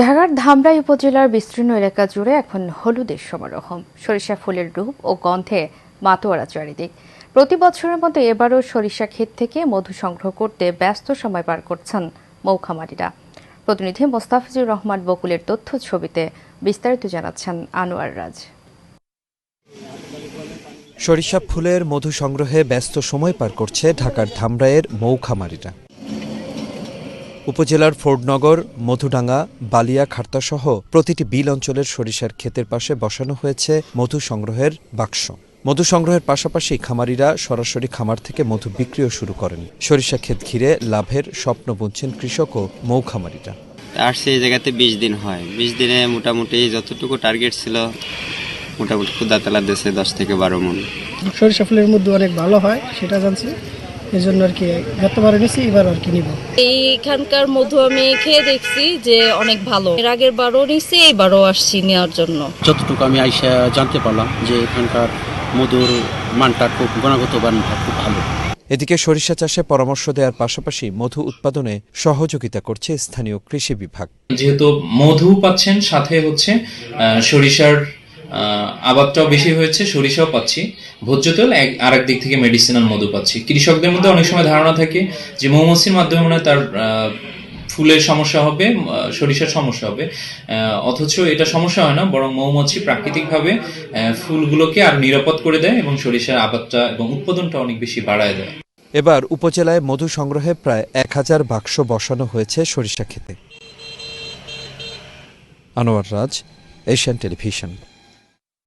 ঢাকার ধামরাই উপজেলার বিস্তীর্ণ এলাকা জুড়ে এখন হলুদের সমারোহ। সরিষা ফুলের রূপ ও গন্ধে মাতোয়ারা চারিদিক। প্রতি বছরের মতো এবারও সরিষা ক্ষেত থেকে মধু সংগ্রহ করতে ব্যস্ত সময় পার করছেন মৌখামারিরা। প্রতিনিধি মোস্তাফিজুর রহমান বকুলের তথ্য ছবিতে বিস্তারিত জানাচ্ছেন আনোয়ার রাজ। সরিষা ফুলের মধু সংগ্রহে ব্যস্ত সময় পার করছে ঢাকার ধামরাইয়ের মৌখামারিরা। উপজেলার ফোর্ডনগর, মধুডাঙ্গা, বালিয়া, খার্তাসহ প্রতিটি বিল অঞ্চলের সরিষার ক্ষেতের পাশে বসানো হয়েছে মধু সংগ্রহের বাক্স। মধু সংগ্রহের পাশাপাশি খামারিরা সরাসরি খামার থেকে মধু বিক্রিও শুরু করেন। সরিষা ক্ষেত ঘিরে লাভের স্বপ্ন বুনছেন কৃষক ও মৌখামারিরা। আর সেই জায়গাতে 20 দিন হয়। 20 দিনে মোটামুটি যতটুকু টার্গেট ছিল মোটামুটি ক্ষুদাতলা দেশে 10 থেকে 12 মণ। সরিষা ফুলের মধ্যে অনেক ভালো হয় সেটা জানছি, এই জন্য আর কি গতবার নিয়েছি, এবার আর কি নিব। এইখানকার মধু আমি খেয়ে দেখছি যে অনেক ভালো। এর আগের বারও নিছি, এইবারও আসছি নেওয়ার জন্য। যতটুকু আমি আইসা জানতে পারলাম যে এখানকার মধুর মানটা খুব গুণগত মানটা খুব ভালো। এদিকে সরিষা চাষে পরামর্শ দেওয়ার পাশাপাশি মধু উৎপাদনে সহযোগিতা করছে স্থানীয় কৃষি বিভাগ। যেহেতু মধু পাচ্ছেন, সাথে হচ্ছে সরিষার আবাদটাও বেশি হয়েছে, সরিষাও পাচ্ছি, ভোজ্য তেল আর এক দিক থেকে মেডিসিনাল মধু পাচ্ছি। কৃষকদের মধ্যে অনেক সময় ধারণা থাকে যে মৌমাছির মাধ্যমে মনে হয় তার ফুলের সমস্যা হবে, সরিষার সমস্যা হবে, অথচ এটা সমস্যা হয় না, বরং মৌমাছি প্রাকৃতিকভাবে ফুলগুলোকে আর নিরাপদ করে দেয় এবং সরিষার আবাদটা এবং উৎপাদনটা অনেক বেশি বাড়ায় দেয়। এবার উপজেলায় মধু সংগ্রহে প্রায় 1000 বাক্স বসানো হয়েছে সরিষা ক্ষেতে। আনোয়ার রাজ, এশিয়ান টেলিভিশন।